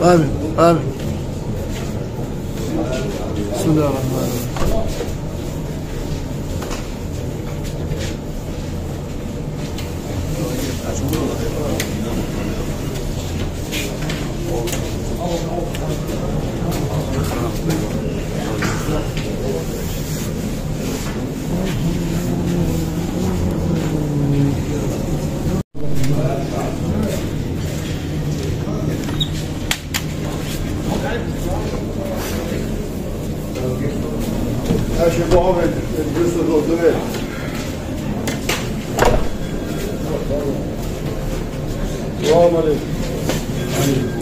آمين آمين. بسم الله الرحمن الرحيم.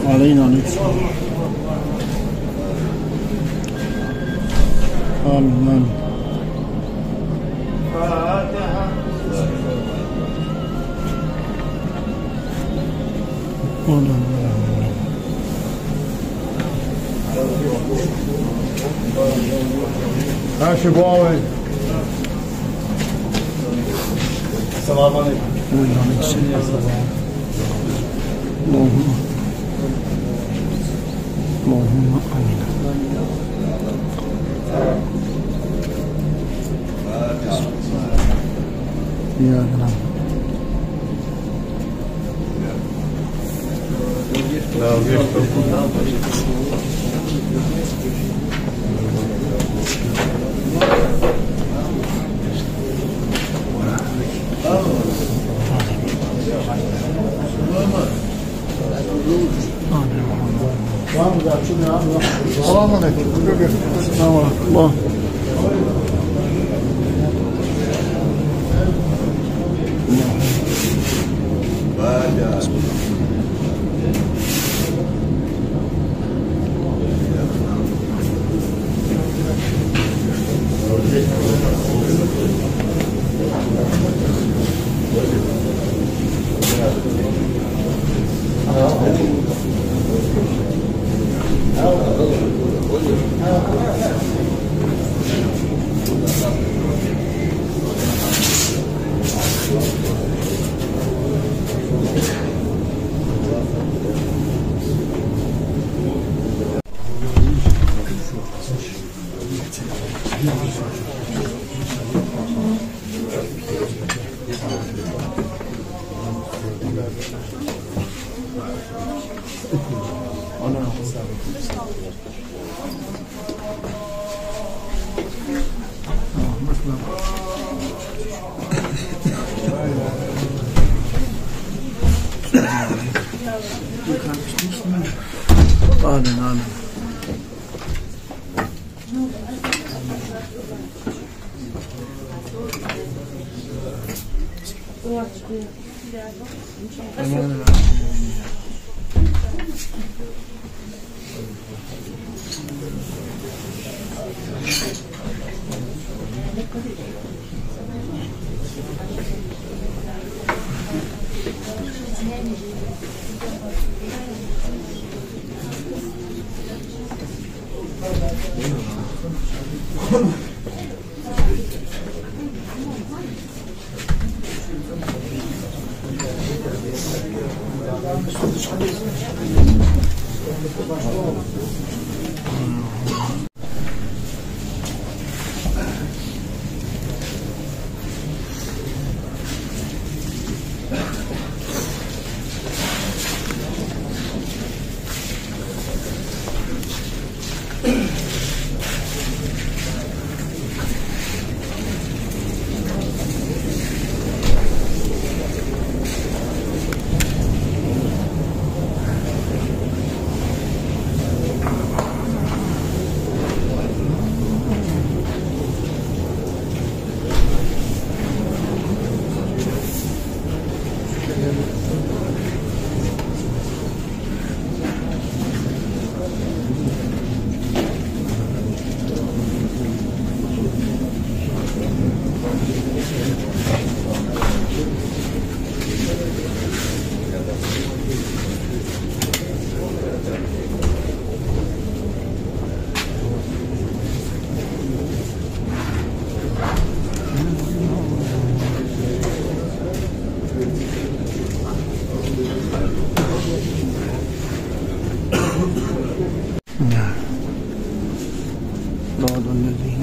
علينا نكسر. آمين آمين. فاتحة. هاشم واوي. السلام عليكم. وعليكم السلام. اللهم آمين. يا رب. Selamünaleyküm. Selamünaleyküm. Aynen. بعض الذين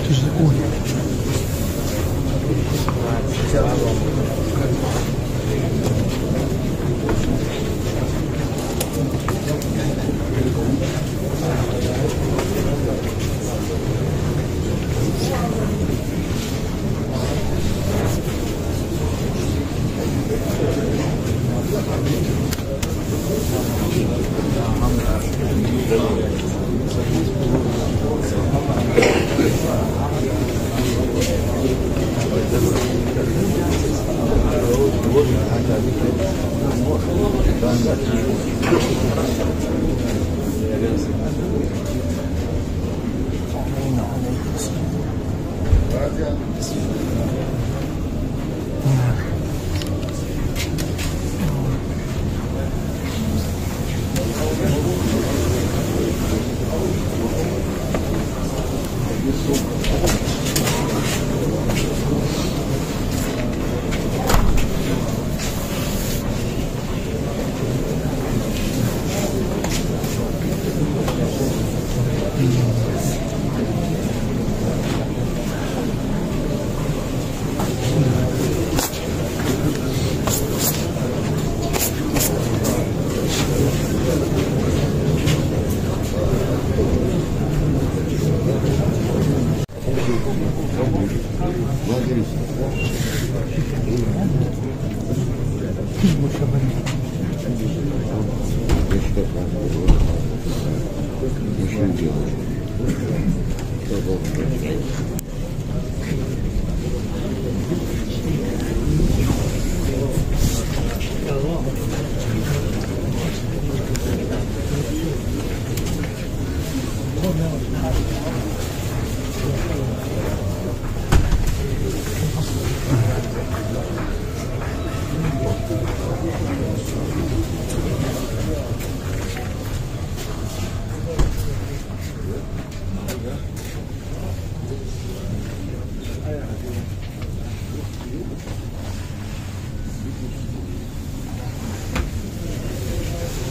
تشتكون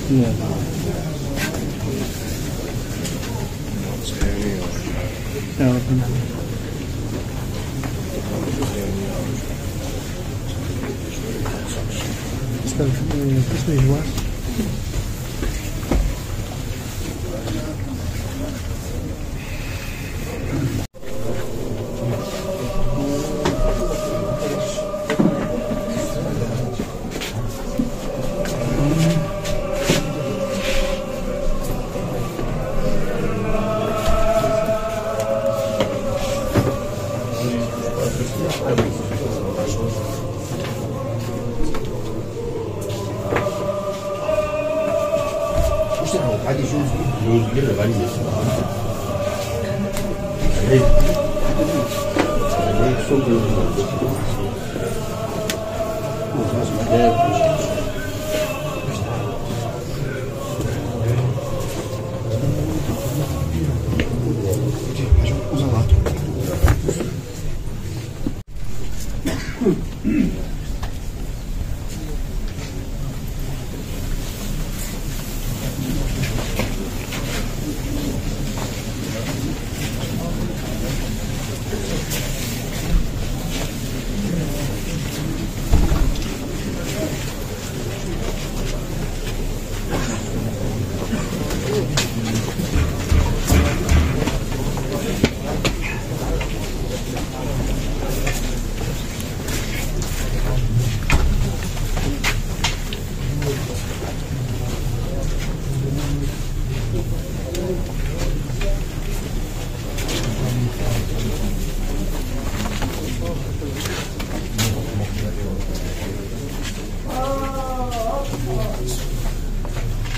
Yeah. يا ربنا. تسمي جواز. عادي شوف كده غالي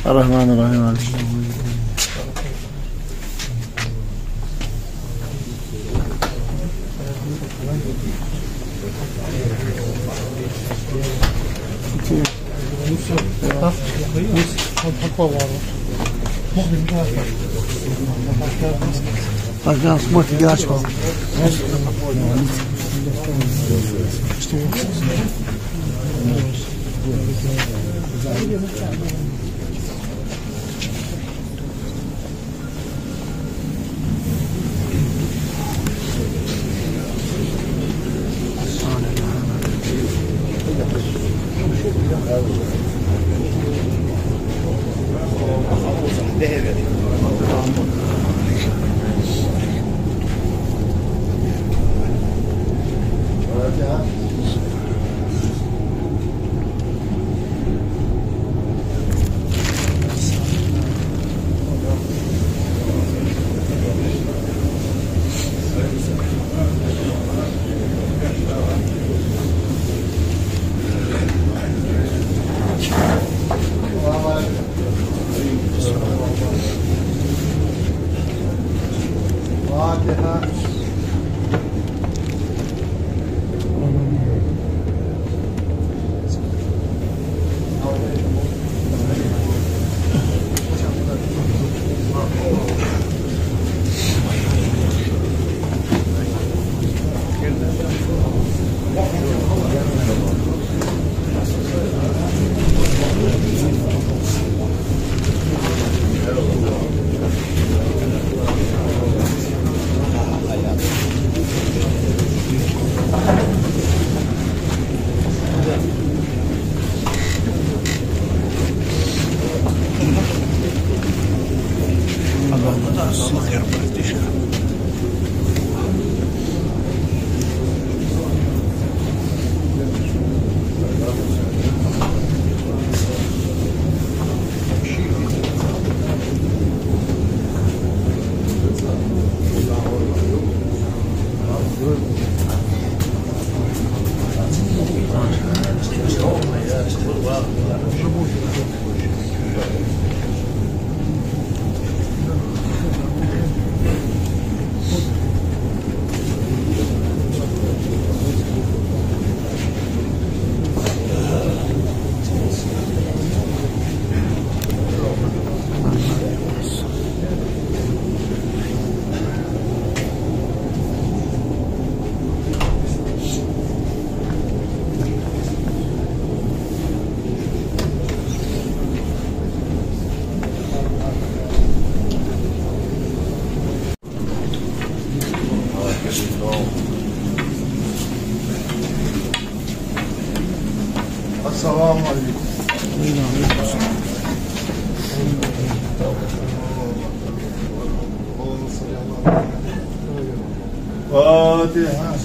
الرحمن الرحيم. فاتحة.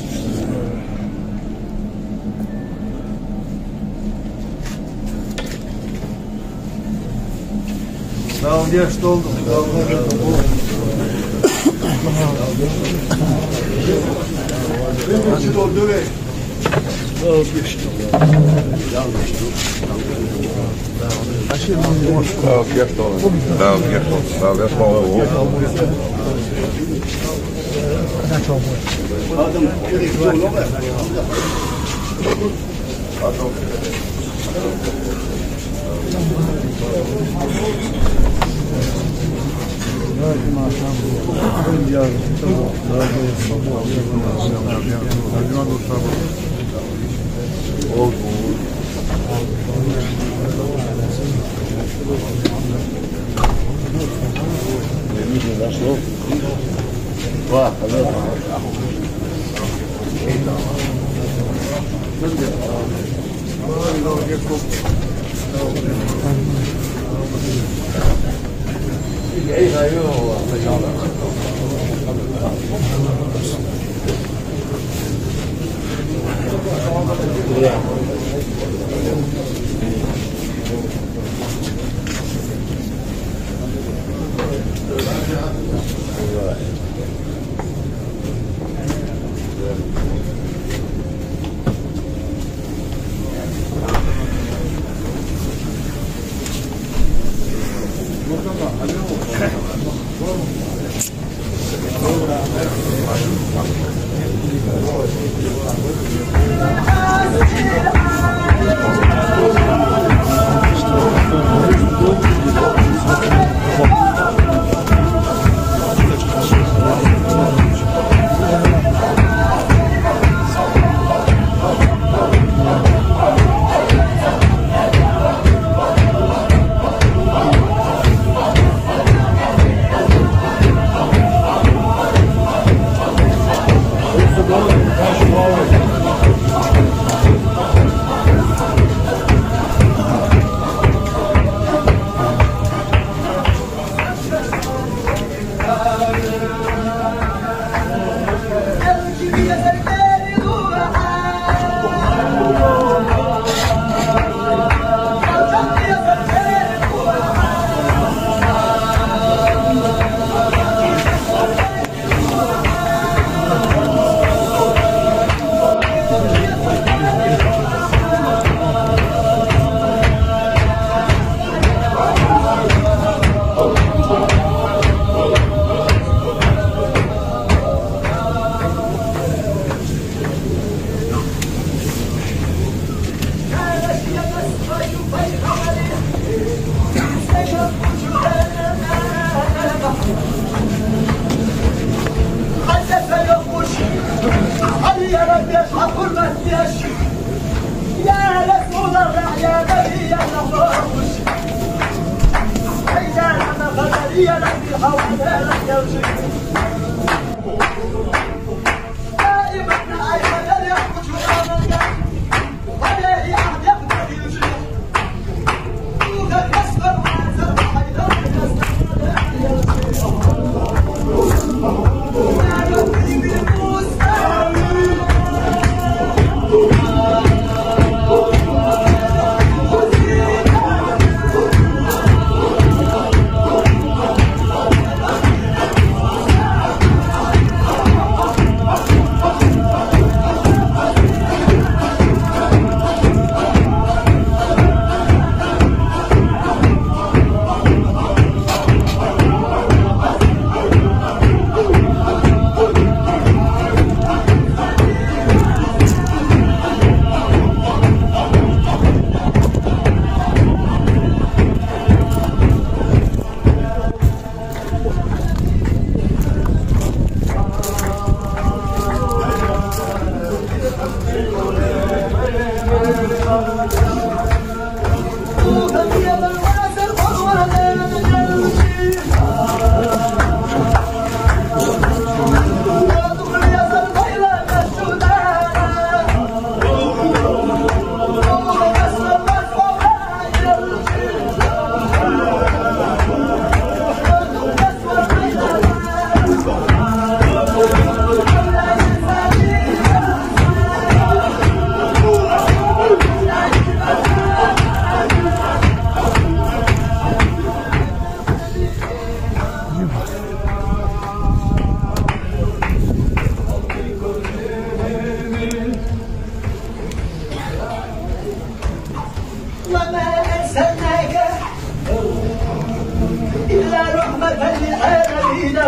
Sağ ol, yaşlı oldum. Sağ ol. Kaçı doldu be?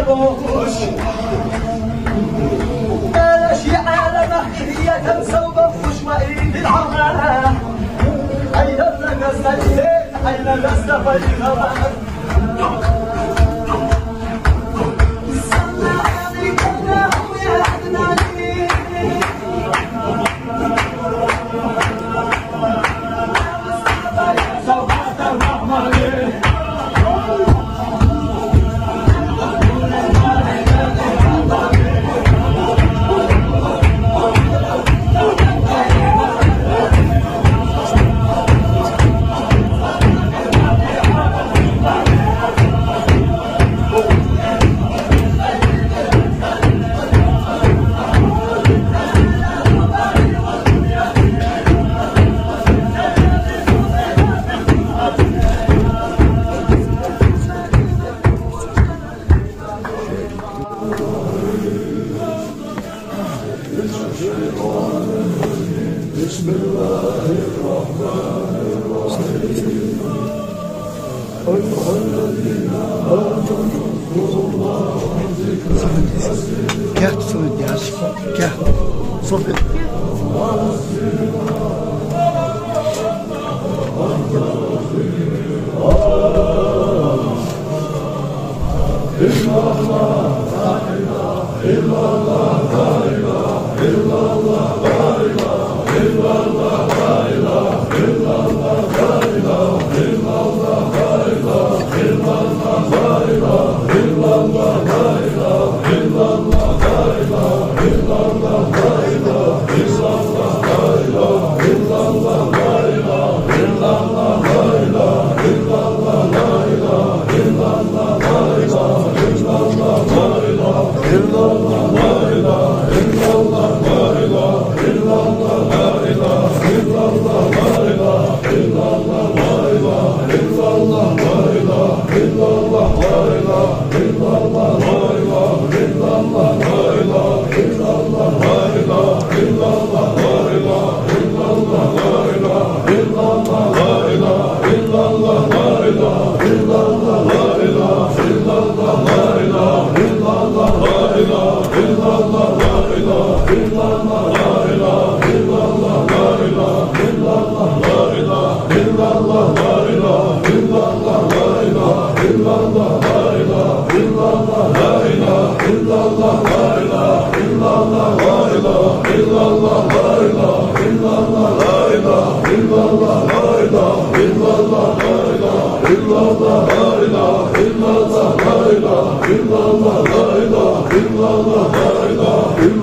بوش ماشي عالمه هي تنسى وبفوش وإيد العمالة أين الرقص الليل أين الرقص فالغرام Gel tutun ya. Gel. Sohbet.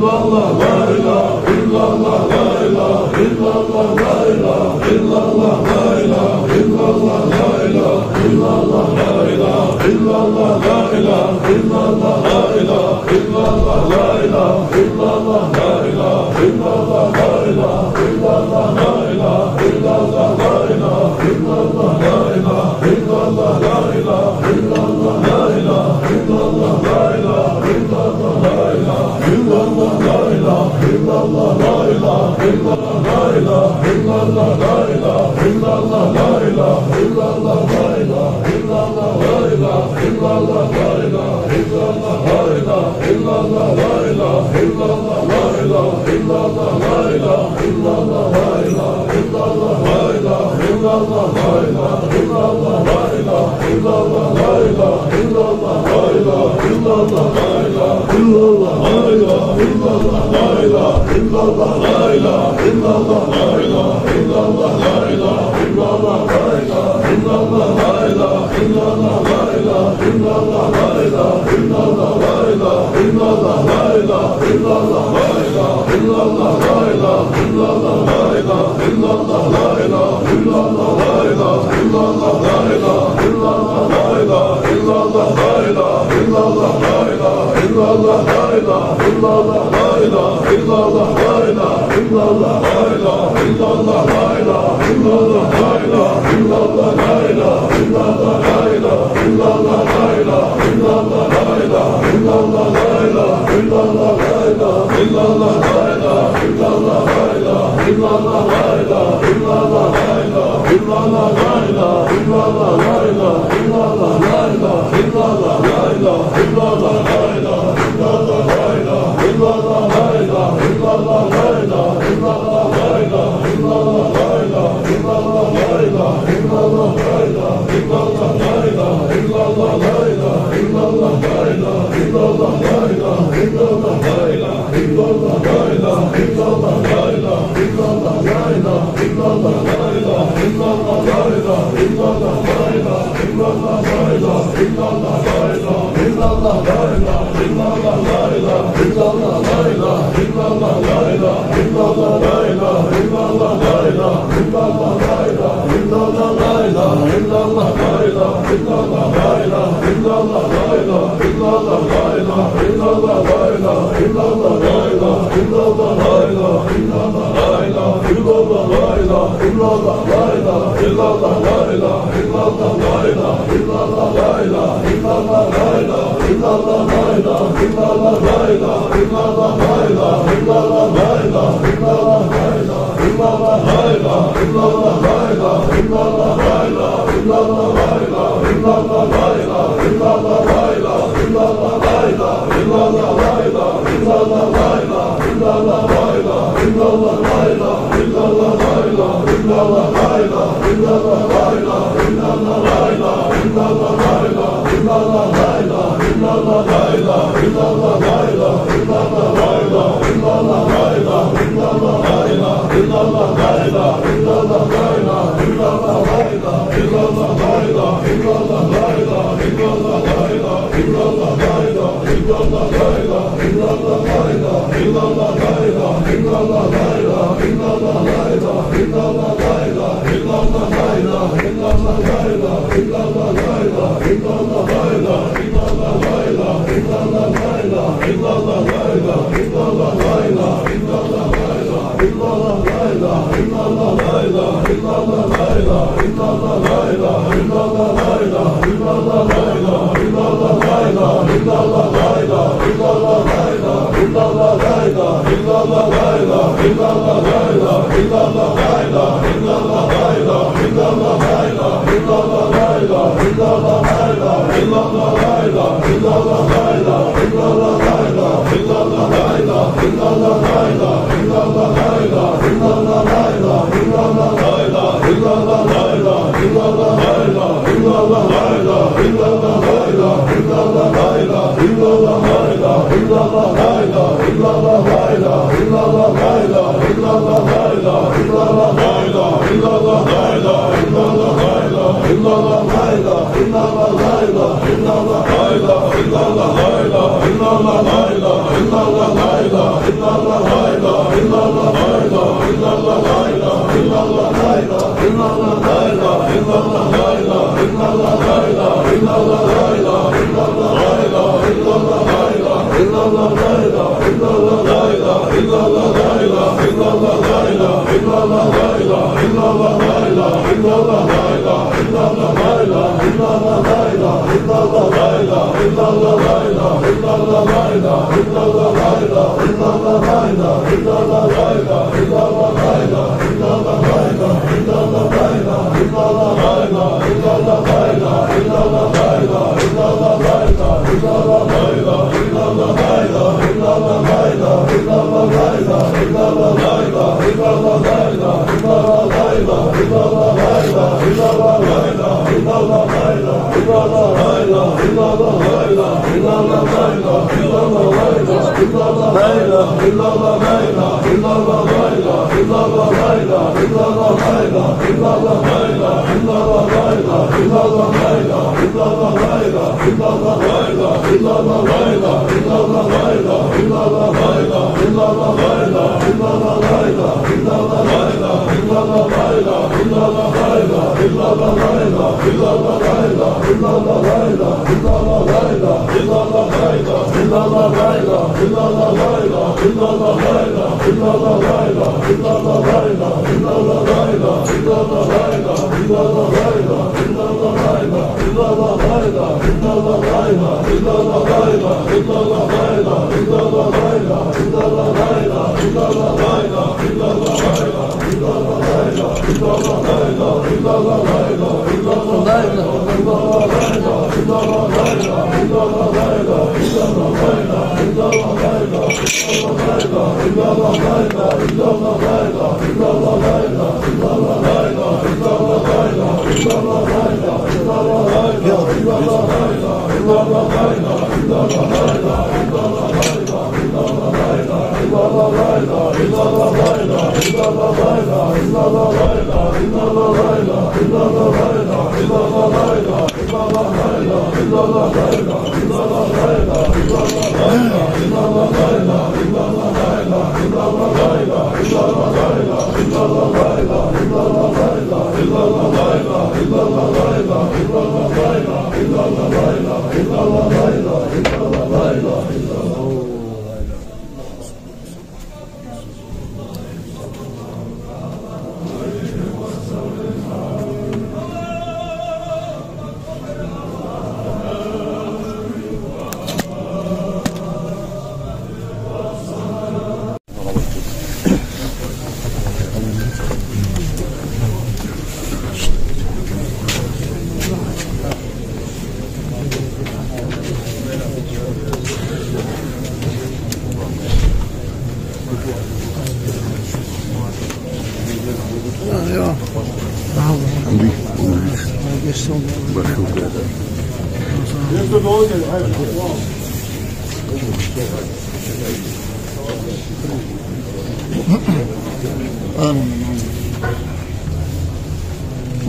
illallah, la ilahe illallah, la ilahe illallah, la ilahe la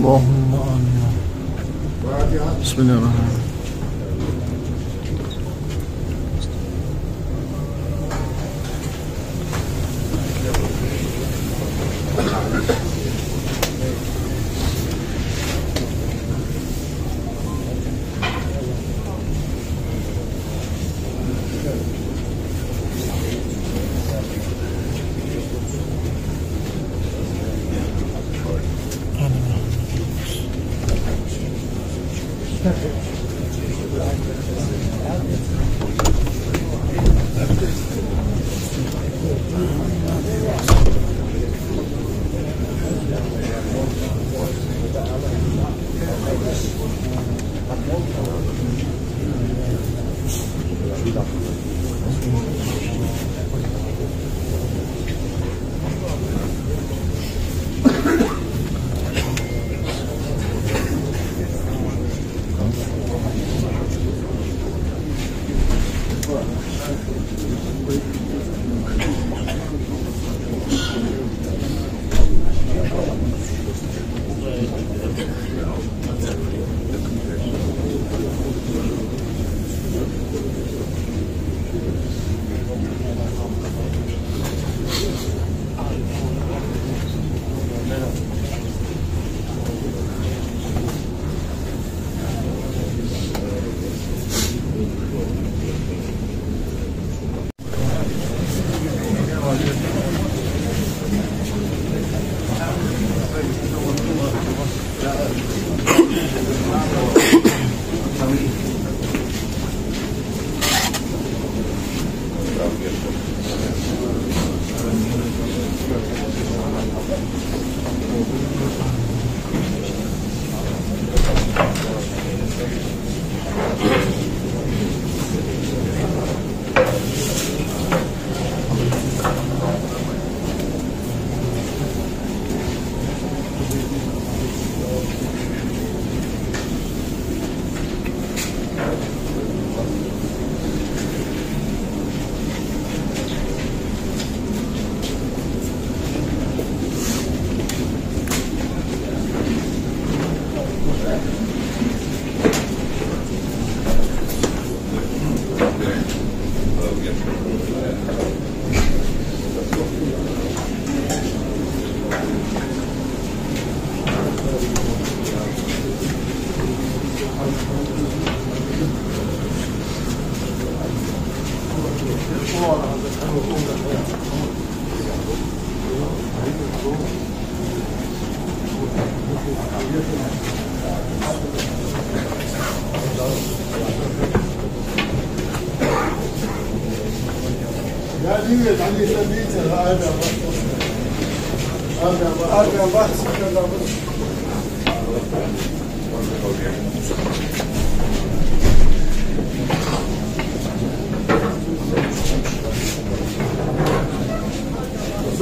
اللهم آمين. بسم الله الرحمن الرحيم.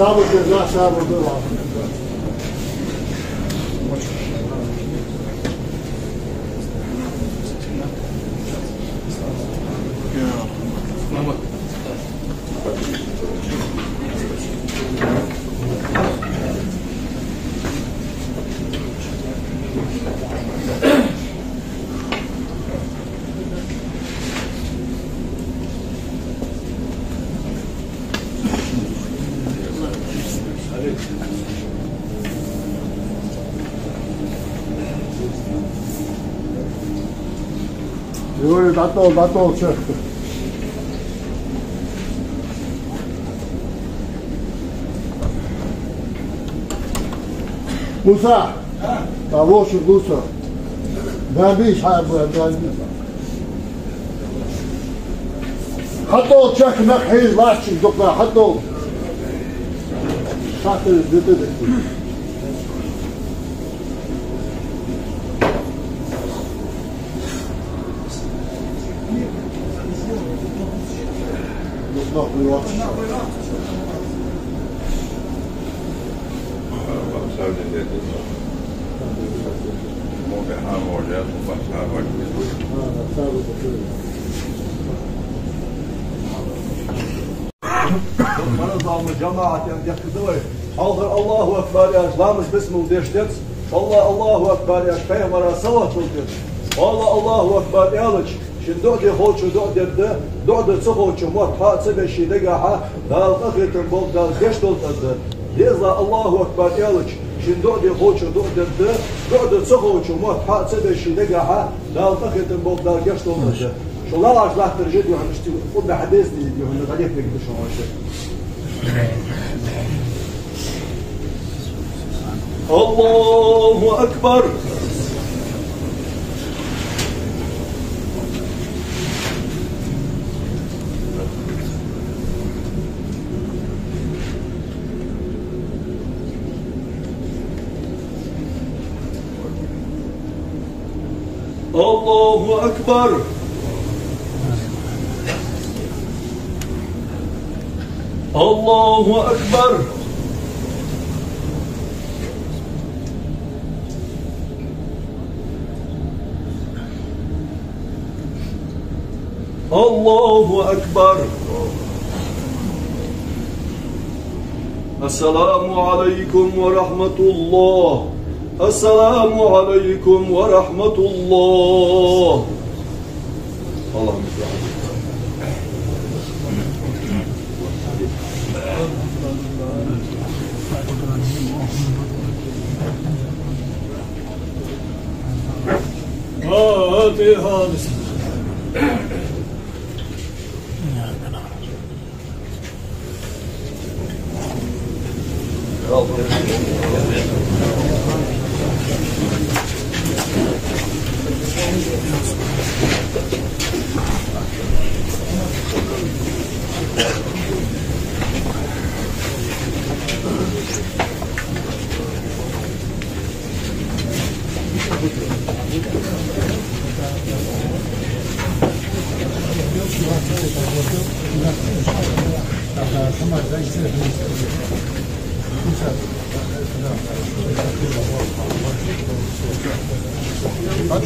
Sábado, sábado, يقول ده شيخ موسى طاووش موسى دابيش حابب دابيش حطوا تشك نخيل لاشي دقنا حطوا تحت الزيت جماعة يقدوي حاضر الله أكبر يا إسلام باسمه ديشتت الله أكبر يا بيغمر صلاة تلتت الله أكبر يا لج شندو دي خوش دو تصخوش موت حاسب الشيدقة دال أخيتن بول دال ديشتلت يزا الله أكبر يا لج شندو دي خوش دو تصخوش موت حاسب الشيدقة دال أخيتن بول دال ديشتلت شو لا أجلح ترجد وحنشتي قد حديث دي يوم نغليك لك بشو الله أكبر الله أكبر الله أكبر الله أكبر السلام عليكم ورحمة الله السلام عليكم ورحمة الله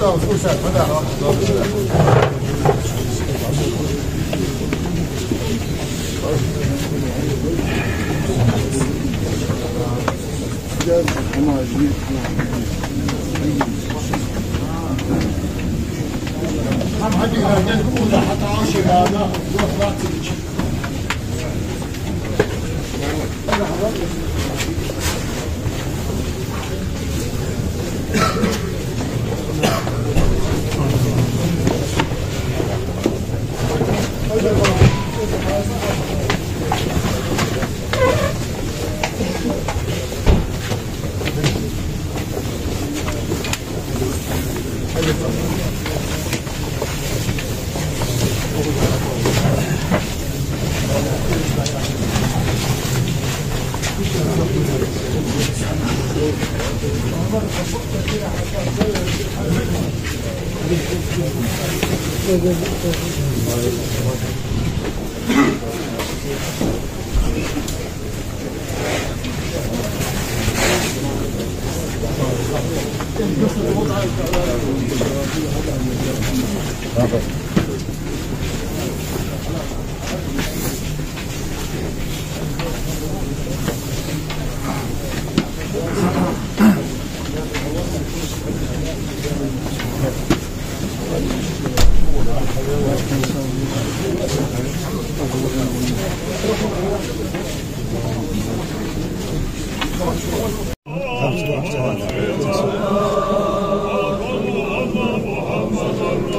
اللهم صل فاتحة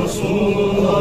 رسول الله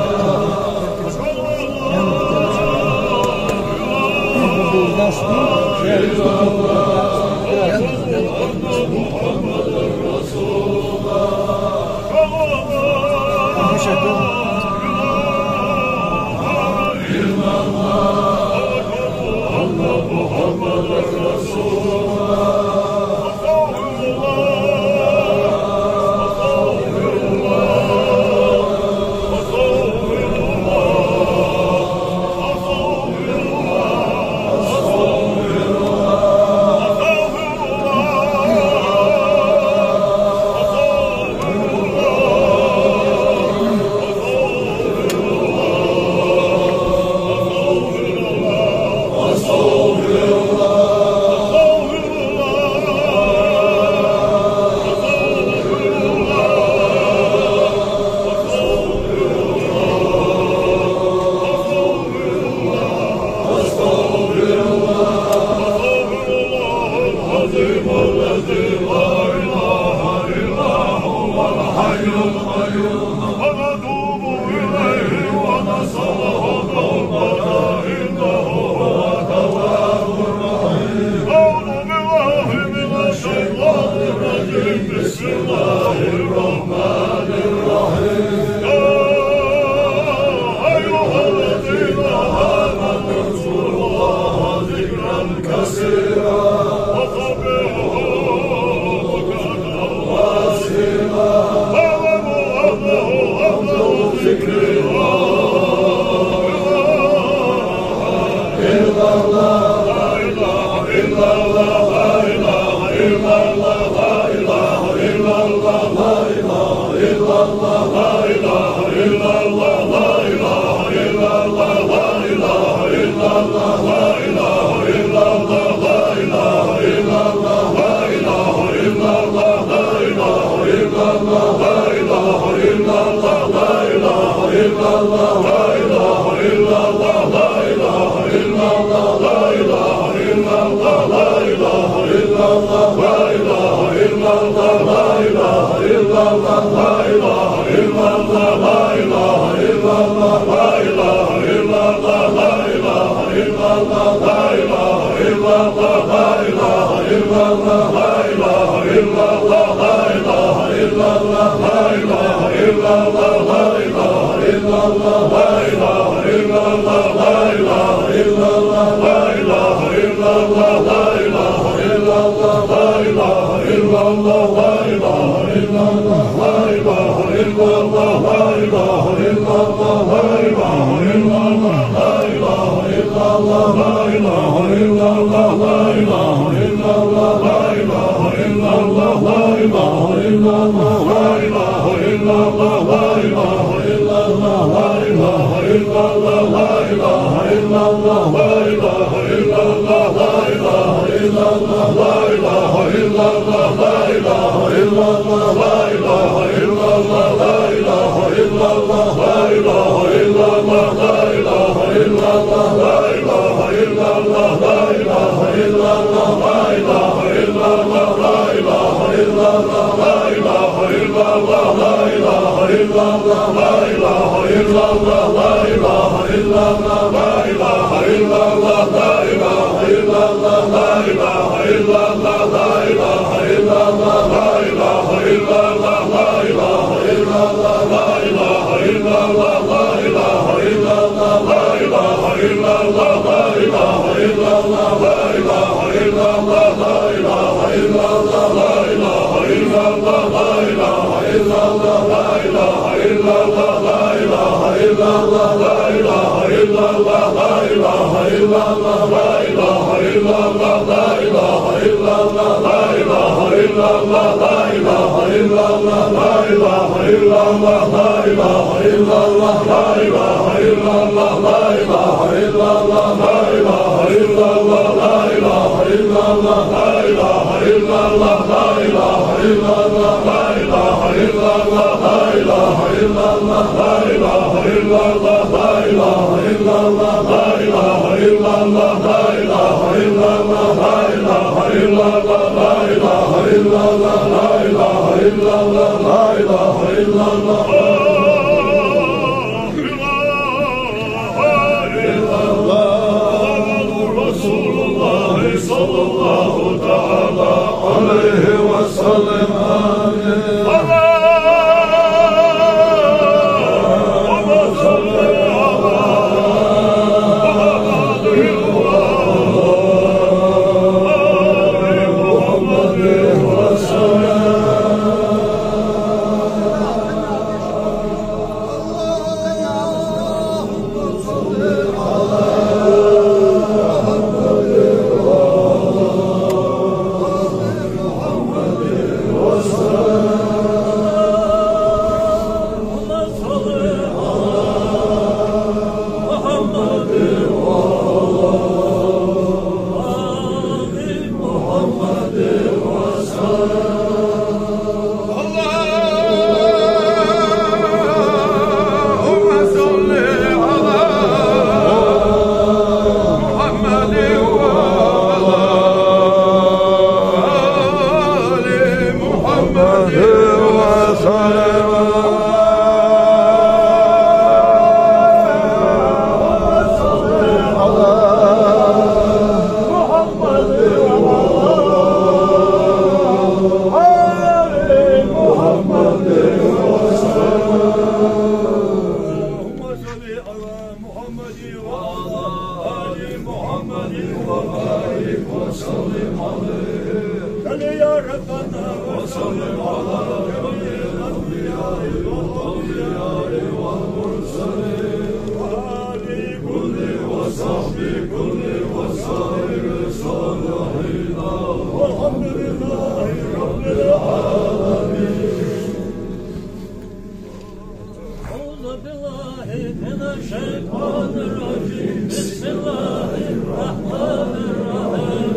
أعوذ بالله من الشيطان الرجيم بسم الله الرحمن الرحيم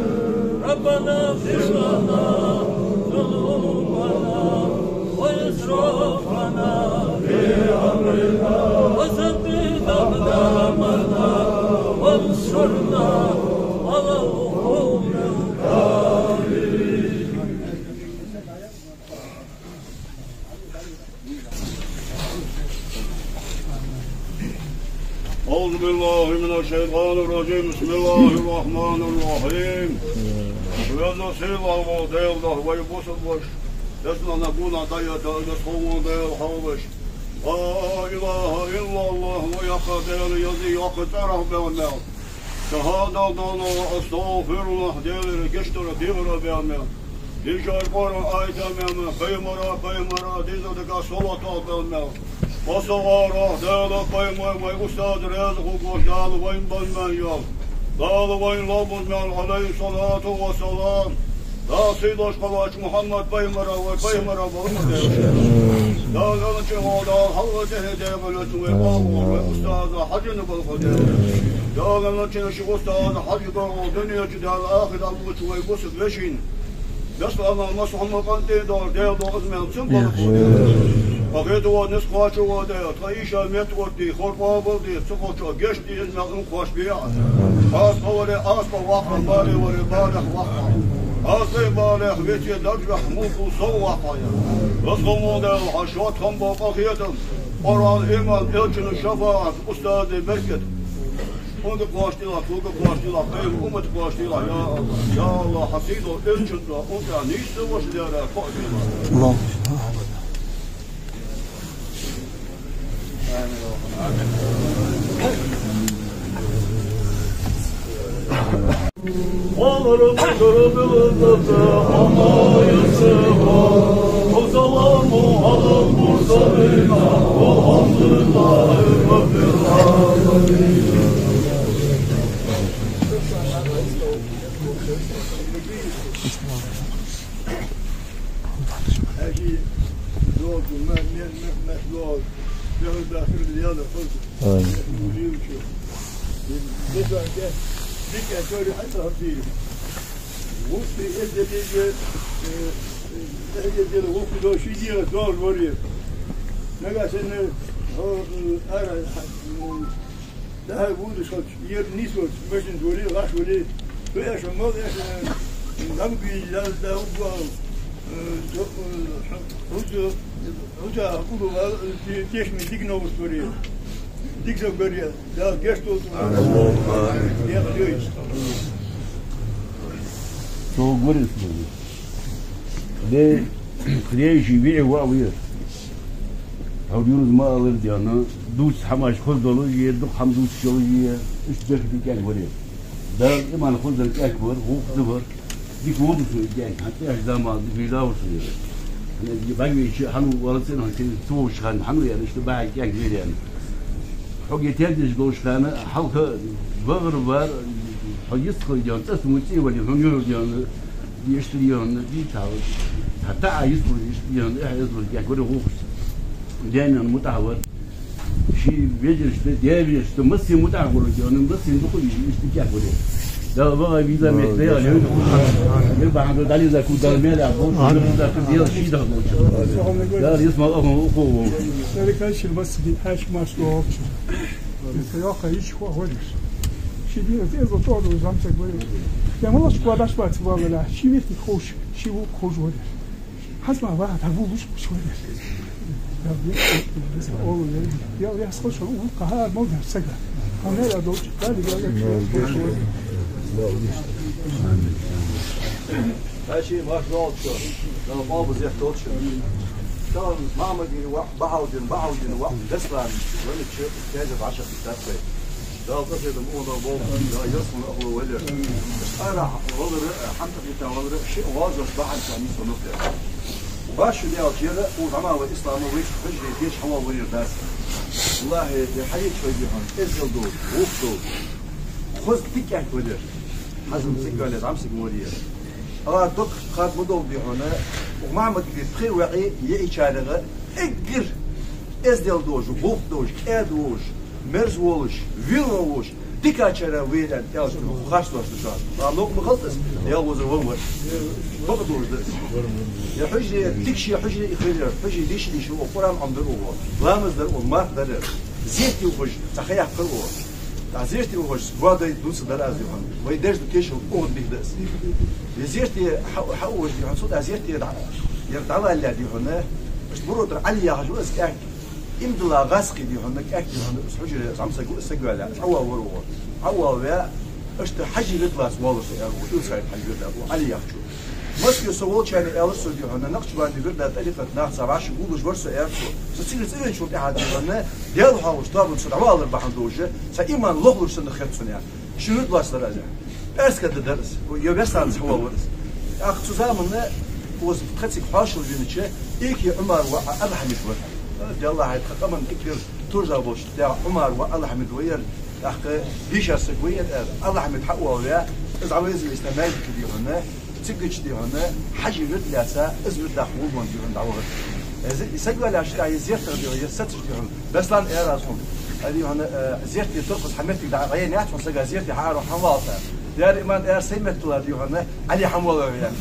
ربنا اغفر لنا ذنوبنا وإسرافنا في أمرنا وثبت أقدامنا وانصرنا على القوم الكافرين. أعوذ بالله من الشيطان الرجيم بسم الله الرحمن الرحيم. ويزا سيلا وديل ده ويبوس الوش يسنا نقول عطية نسخون وديل حوش لا إله إلا الله ويقدر يزي يقتره بالمال شهادة دانا أستغفر الله ديل رجشتر ديغر بالمال ديشار قرى آيتا ماما قيمرا ديزا دقا صلاة بالمال وصغارا ديل قيمر ويقستاد رزق وقشدال وين بالمال يال دال وين لابد مال عليه الصلاة والسلام لا سيداش قواش محمد قيمرا وقيمرا بالمال دال أنت هذا حلقة هداية ولتوي وأستاذ حجن بالخدمة دال أنت شو أستاذ حجن بالدنيا جدال آخر الله توي بوسك لشين بس أنا المسح مقنتي دار ديل دار اسمه سنبل أخذوا نسخة وديل تعيشة متوردي خربا بلدي سخوشة جشتي اسمه انخوش بيع أصبح ولي أصبح وقع بالي ولي بالغ وقع أصبح بالغ بيتي درجة ملكو سو وقع أصبح موديل حشوات خنبا بخيتم قرآن إيمان إلجن الشفاعة أستاذ المسجد أنت قاشتلا توقع قاشتلا قيم أمت قاشتلا يا الله حسيدو إلجن أنت نيست وشدارا قاشتلا الله وضرب بالضبط وما يصفون وسلام على المرسلين والحمد لله رب العالمين. أكيد زوج ما زوج يهود داخل الرياضة خلص. ديك أشوري حتى هبديه وفي إذا وفي لو شيء ديال دور وريه نقاس إنه أنا ده بود شد ير نيسوت ماشين دوري راش ولي فيش ما ده نبي لا ده هو أقوله تيش من ديك نوبس وريه ديك زوجريه ده جستو يا خيوش شو قرص ده خليه يبيع وعوير أو يونس ما أغير ديانا دوس حماش خذ دولوجية دق حمدوس شوية إيش دخل كان وريه ده إما نخذ الأكبر هو خبر ديك وضع جاي حتى أجزاء ما بيلا وصير أنا باقي شيء حنو ورثنا كذي توش خان حنو يعني اشتباع كان كبير يعني حقي تيجي جوش خانة حلقة بغربار حيسخل جان تسمو شيء ولا هنيور جان يشتريون دي تاو حتى يسخل يشتريون يسخل يعني كله هو جانا متعور شيء بيجرش ده بيجرش تمسي متعور جان بس يدخل يشتكي كله ده بقى بيزا مثلي عليه يبقى عنده دليل إذا كنت دارميل عبود إذا كنت ديال شيء ده ده يسمع أخوه أخوه ذلك الشيء بس بيحاش ما شلوه السياقة يش هو هولش شيء دي إذا طول وزمتك بقول يعني والله شو قادش بقى تبغى ولا شيء بيتي خوش شيء هو خوش هولش حسب ما واحد هبوه مش هولش يا يحصل شو قهار موجه سجى أنا لا دوش قال لي ماشي ما شغال شو لو بابا زي حدود شو كان ماما دي بعودين وقت دسلان ولا شيء كاجب 10 دقائق ده قصد الموضوع بابا ده يصل أقوى ولا أنا وضر حتى في تواضع شيء واضح بعد خميس ونص باش دي أشياء وجماعة الإسلام ويش فجر ديش حوا ورير بس والله الحقيقة شوي بيهم إزل دول وقتوا خذ تكه ودر حزم سكالة عمسك موريا دك قاد مدو بيهنا ومعمد بخير وعي يعي شارغة اقر ازدل دوش بوف دوش ادوش مرزولش ويلوش ديكاتشرا ويلان ياز خاص دوش شو لوك مخلص يا وزر ومر بابا دوش ده يا حجي تكشي حجي يخير حجي ديش ديش هو قران عندرو لامز در ومار در زيتي وحج تخيل قرو زيتي وحج وادي دوس در از يوم ويدرس كيش اون بيدس زيتي حوج يوم صوت زيتي يرتعوا اللي دي هنا مش برود عليا هجو اسكاك امدلا غاسقي دي هنا كاك دي هنا حجي زعما سقوا على عوا ورو عوا ويا اشت حجي لطلاس والله يا ابو يسعد حجي ابو علي يحجو مسكو سوول شان السو دي هنا نقش بعد برد طريقه ناس 17 قولش ورسه يرسو تصير شو قاعد هنا ديال هاوش طاب صدعوا على بحندوجه سايمان لغلش سن خدسن يعني شنو بلاصه راجع بس كده درس ويبسان هو ورس اخ زماننا وز تخسك حاشل بينتشه إيكي عمر والله حمد وير دي الله هيتقدم كثير ترجع بوش تاع عمر والله حمد وير اخ بيش اسكوير الله حمد حقوا ويا اذا عايز يستمر كدي هنا تسكج دي هنا حاجه مثلها ازبط دخول من دي هنا يسجل على اشياء زياده دي يستر دي هنا بس لان اراسهم هذه هنا زياده ترقص حملتك دع غير ناس وسجل زياده حار وحواطه دار ايمان ار سيمت دي هنا علي حمول يعني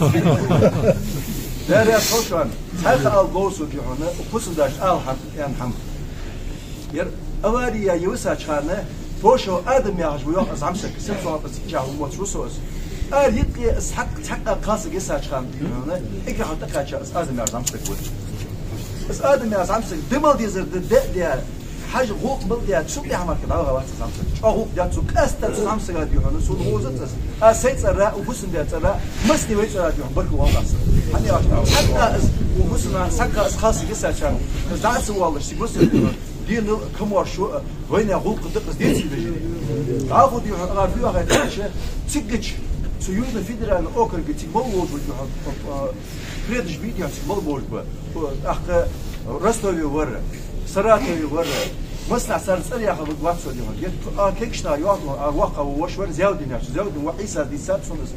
دار يا خوشان هذا البوس دي هنا وقصد داش الحم يعني حم ير اواريا يوسع شانه فوشو ادم يا جو يوم زعمسك سبعه بس جاو وتوسوس يتقي حق قاصق يسع شان هنا اقرا حتى كاتش ادم يا زعمسك بس ادم يا زعمسك دمل ديزر دي حاجه غوق بلدي تشوف لي عملك دعوه وقت زعمسك غوق داتو كاست زعمسك دي هنا سو موزت اسيت سرا وبسن دي سرا مسني ويت سرا دي بركو واقص هني حتى وبسنا سكا خاص يسع شان زعس والله شي بس دي كم شو وين غوق دقس دي بيجي عافو دي غافي واحد تسكتش سيوز فيدرال اوكر جتي بولوج بريدش فيديو بولوج اخ رستوي ورا سراتوي ورا مصنع سرسر يا اخي واتسو دي هون كيكشتا يوقع واقع وشور زاودي نفس زاود وعيسى دي سات سونس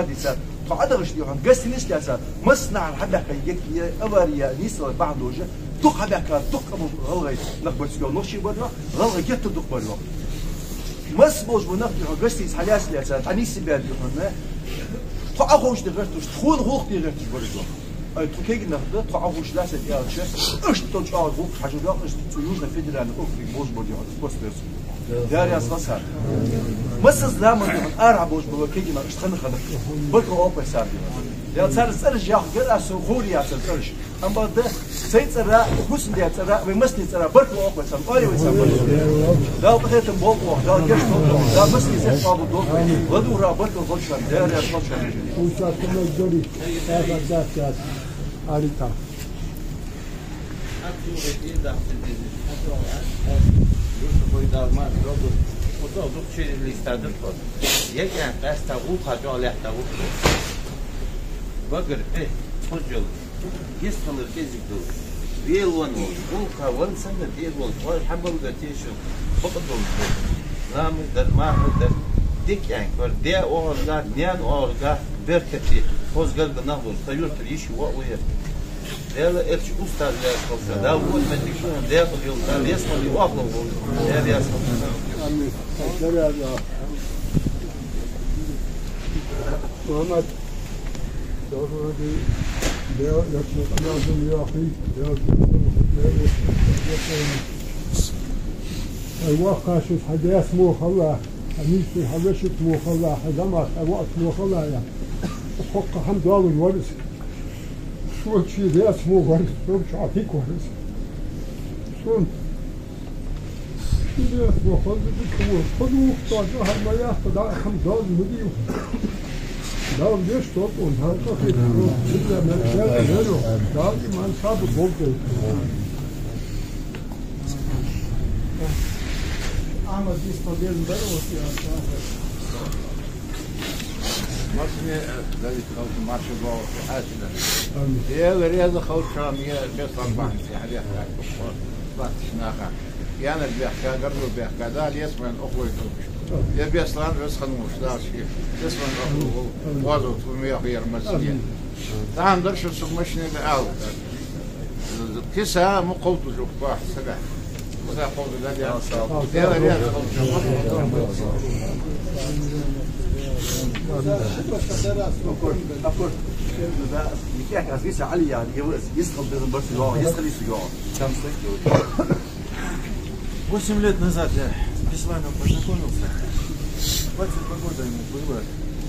دي سات فعدغش دي هون قست نيش كاسا مصنع الحدق يك اباريا نيسو بعدوجه دق هذاك دق غلغي نخبط سيو نوشي بدو غلغي جت دق بدو مس بوش بنقدر قستي حلاس لي سات اني سباد هنا تعوش دغرتش تخون روح دي غرتش برضو تو كيك نخبط تعوش لاس يا شيخ اش توش روح حاجه بقى اش تيوز فيدرال اوكري بوش بدو بوسترز دار يا صاصا مس زمان ارع بوش بدو كيك ما اش خن بكره اوبا سابي يا صار سرج يا غير اسو خوريا سرج ام بعد سيت سرا وحسن دي سرا ومسني سرا بركو اوبا سام اي وسام لا بخيت بوقو لا جشت لا مسني سيت ابو دو ودو را بركو خوشان دار يا خوشان وشات كل جوري هذا ذات اريتا Bakır, hocam, yeskalır gezikti. Bir olan ol, bulka, wan sana bir ol, var hamur gatişim, bakın ol. Namıdır, mahmudır, dik yani, var diye orga, niyan orga, berketi, hozgal gına bul, tayurtur işi o uyar. Değerli elçi ustazlar olsa, da bu medik şu an değerli yolda, resmi o aklı bul, değerli yasal. Amin. Teşekkür Muhammed. الواقع شو حداث مو خلا أمين في حبشة مو خلا حدمات الوقت مو خلا يعني حق حمد الله الورث شو شيء داس مو ورث شو مش عطيك ورث شو داس مو خلا خذوا طاجوا هالمياه فدا حمد الله المدير Da wir stopp und halt doch mit der Mello. Da man sabe Bolte. Ama dies problem Mello ja. Masne da ich auf Marche war حاسنا. يا رياض خوش شامية بيصل بعد يعني بعد شناخة. يعني البيحكا قرب البيحكا ده يسمع الأخوة يا بيصلان بس خنوش لا شيء يسمع الأخوة وازو تومي غير مسجين. تعال درش السمشني لأول. كيسا مو قلت جو واحد سبع وذا قلت ذا يا ريال Восемь лет назад я с вами познакомился. 22 года ему было.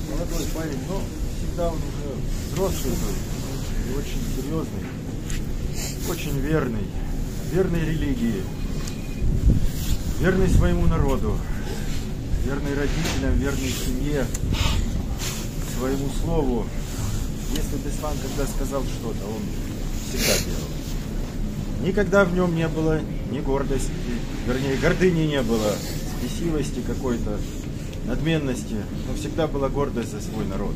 Молодой парень, но всегда он уже взрослый был и очень серьезный, очень верный, верный религии, верный своему народу, верный родителям, верный семье, своему слову. Если Беслан когда сказал что-то, он всегда делал. Никогда в нем не было ни гордости, вернее, гордыни не было, спесивости какой-то, надменности, но всегда была гордость за свой народ.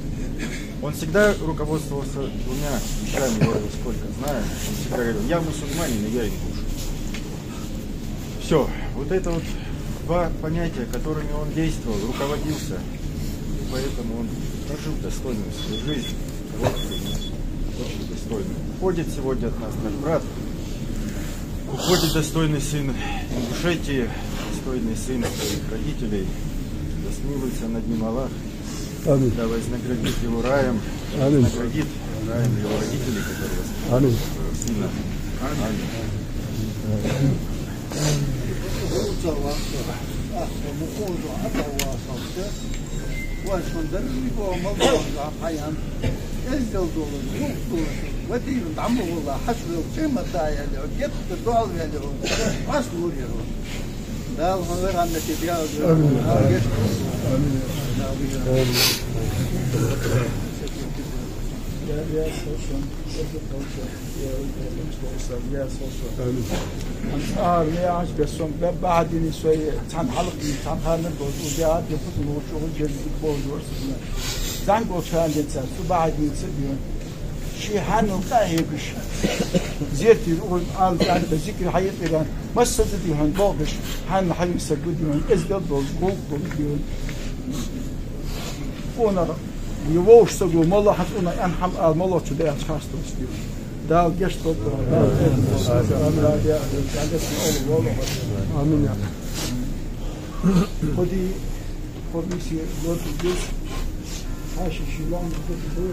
Он всегда руководствовался двумя вещами, я его сколько знаю. Он всегда говорил: я мусульманин, и я ингуш. Все, вот это вот два понятия, которыми он действовал, руководился, и поэтому он прожил достойную свою жизнь, короткую, но очень достойную. Уходит сегодня от нас наш брат, уходит достойный сын Ингушетии, достойный сын своих родителей. Да смилуется над ним Аллах, да вознаградит его раем, вознаградит раем его родителей, которые воспитали своего сына. بعدين شوية كان حلقي كان خالد وجاء يفوت وشغل جديد بوجود زانجو كان ينسى بعدين سبيون شيء حنو كاهيبش زيتي يقول قال أنا بذكر حياتي كان ما صدقي هن باقش حن حي سجوديون إزداد بالقوق بالديون ونا يوش سجود ما الله حتقولنا أنحم ما الله تدعي أشخاص تستيون دال جشت آمين خدي سي لوت الجيش هاشي شيلان بدو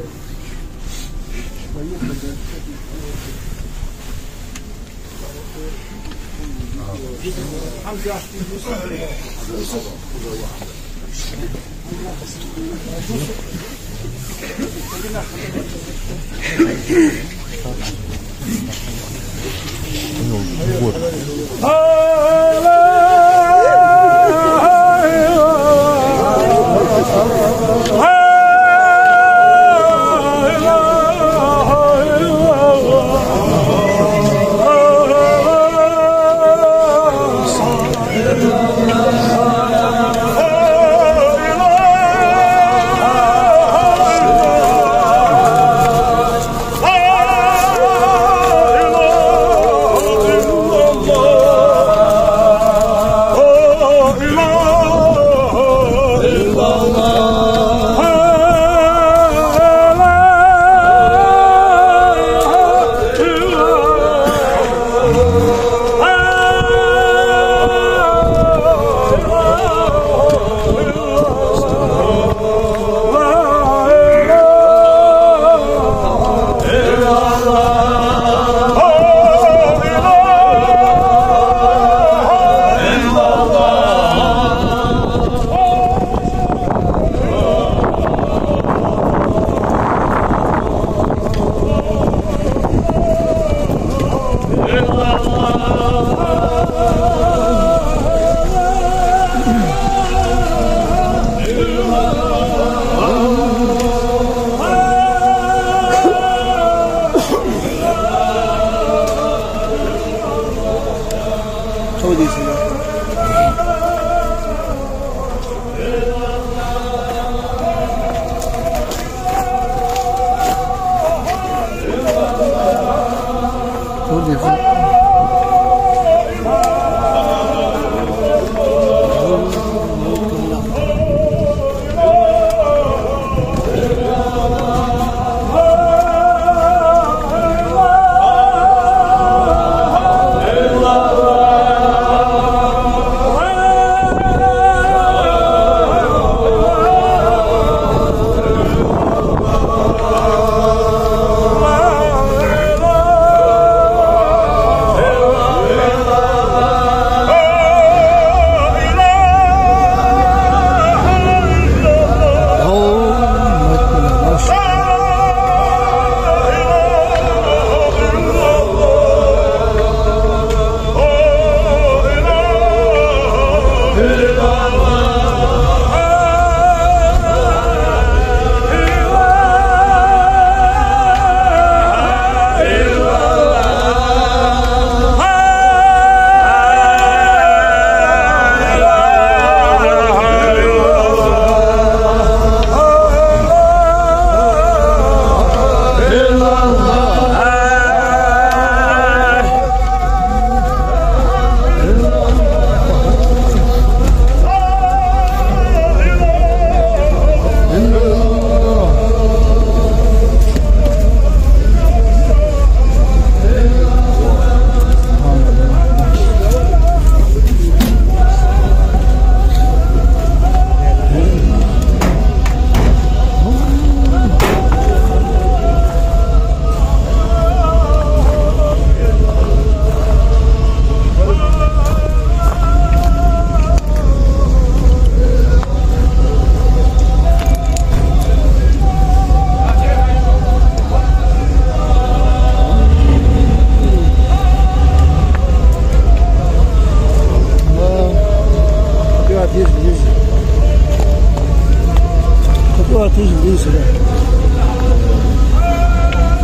Isso, né?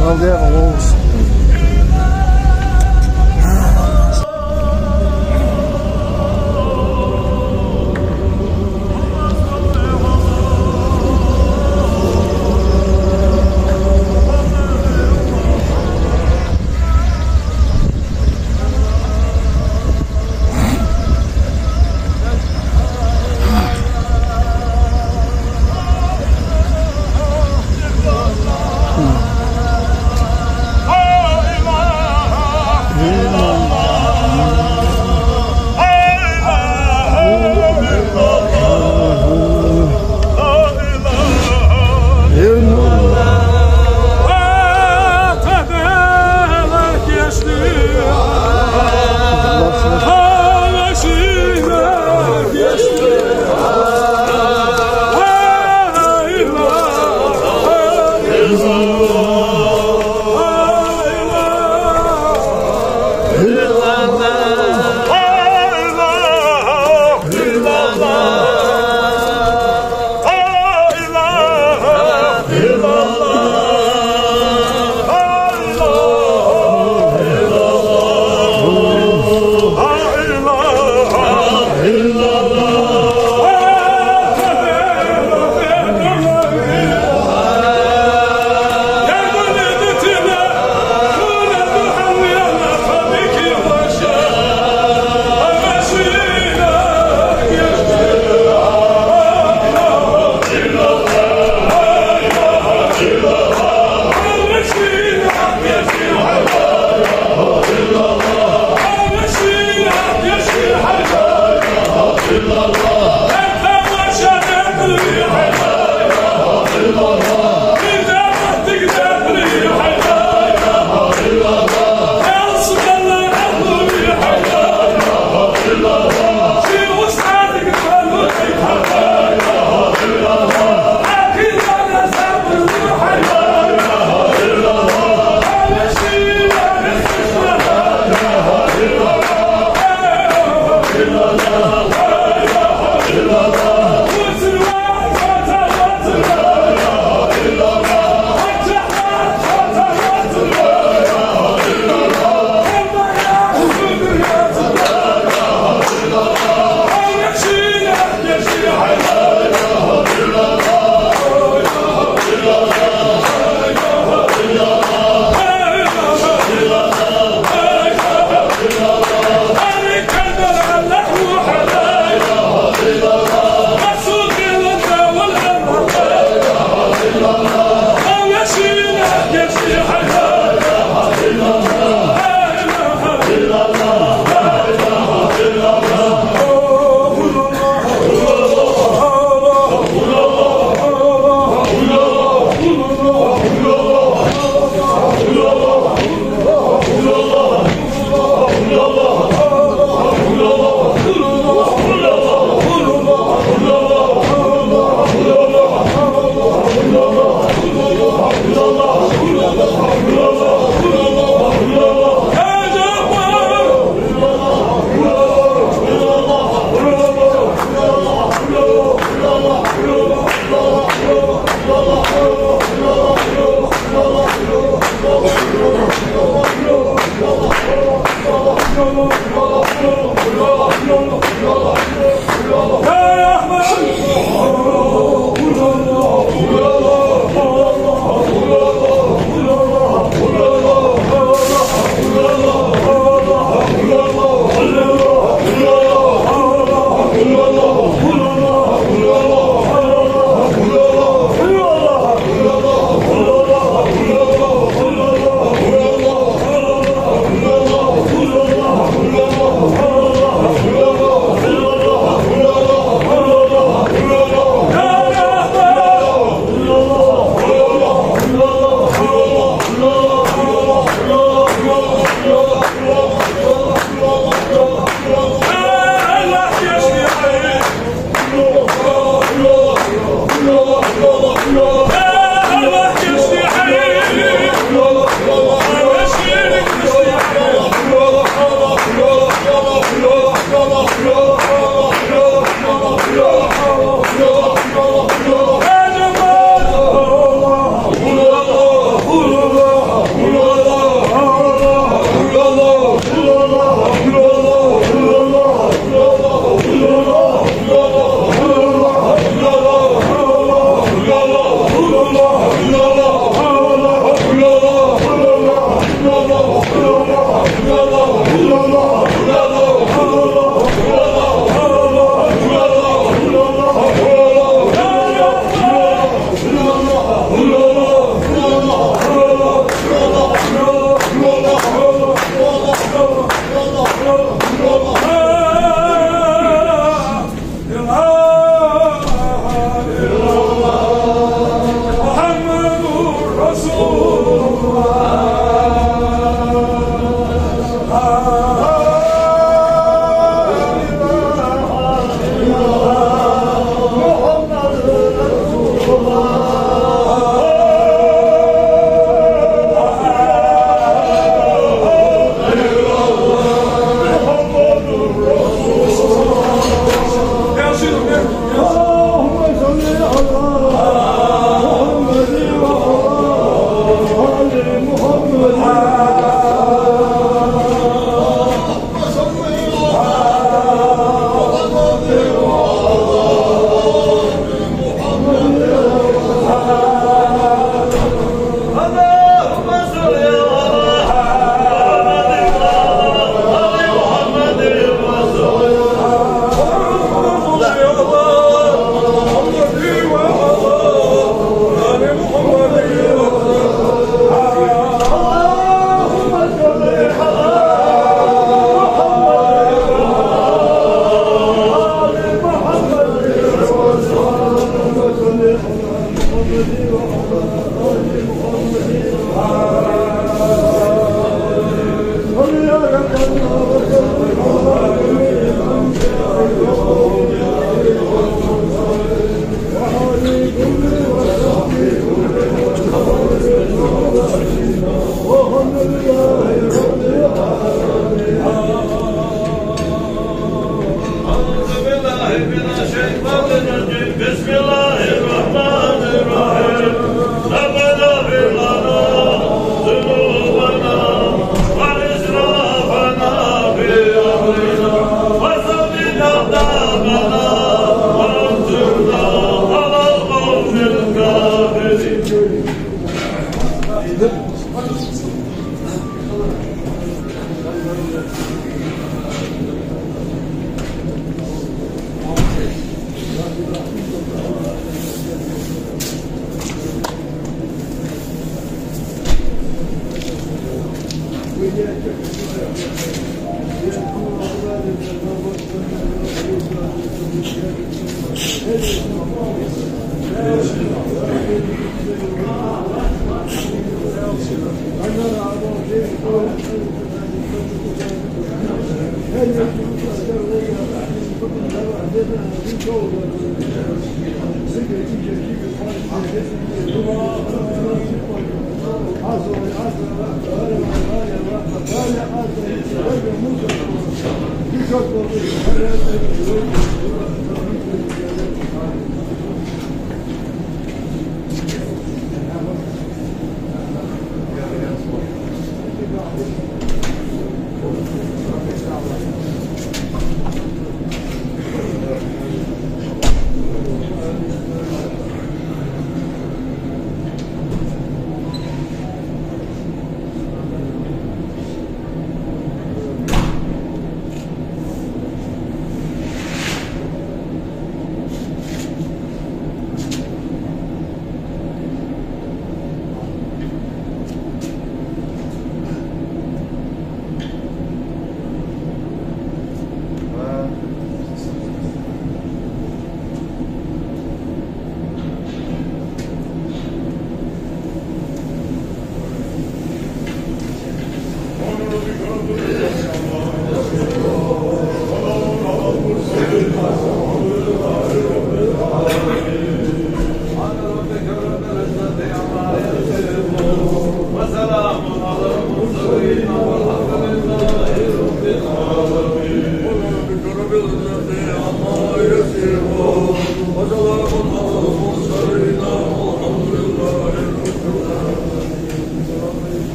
Não deram osso. الشيطان الرجيم بسم الله الرحمن الرحيم ربنا اغفر لنا ذنوبنا وإسرافنا في أمرنا وثبت أقدامنا وانصرنا على القوم الكافرين.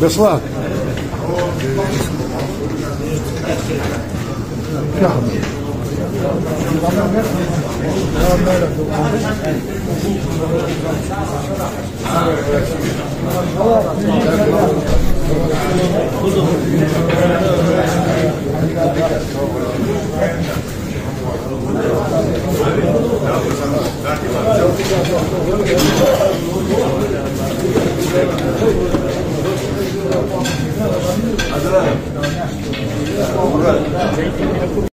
بصلاك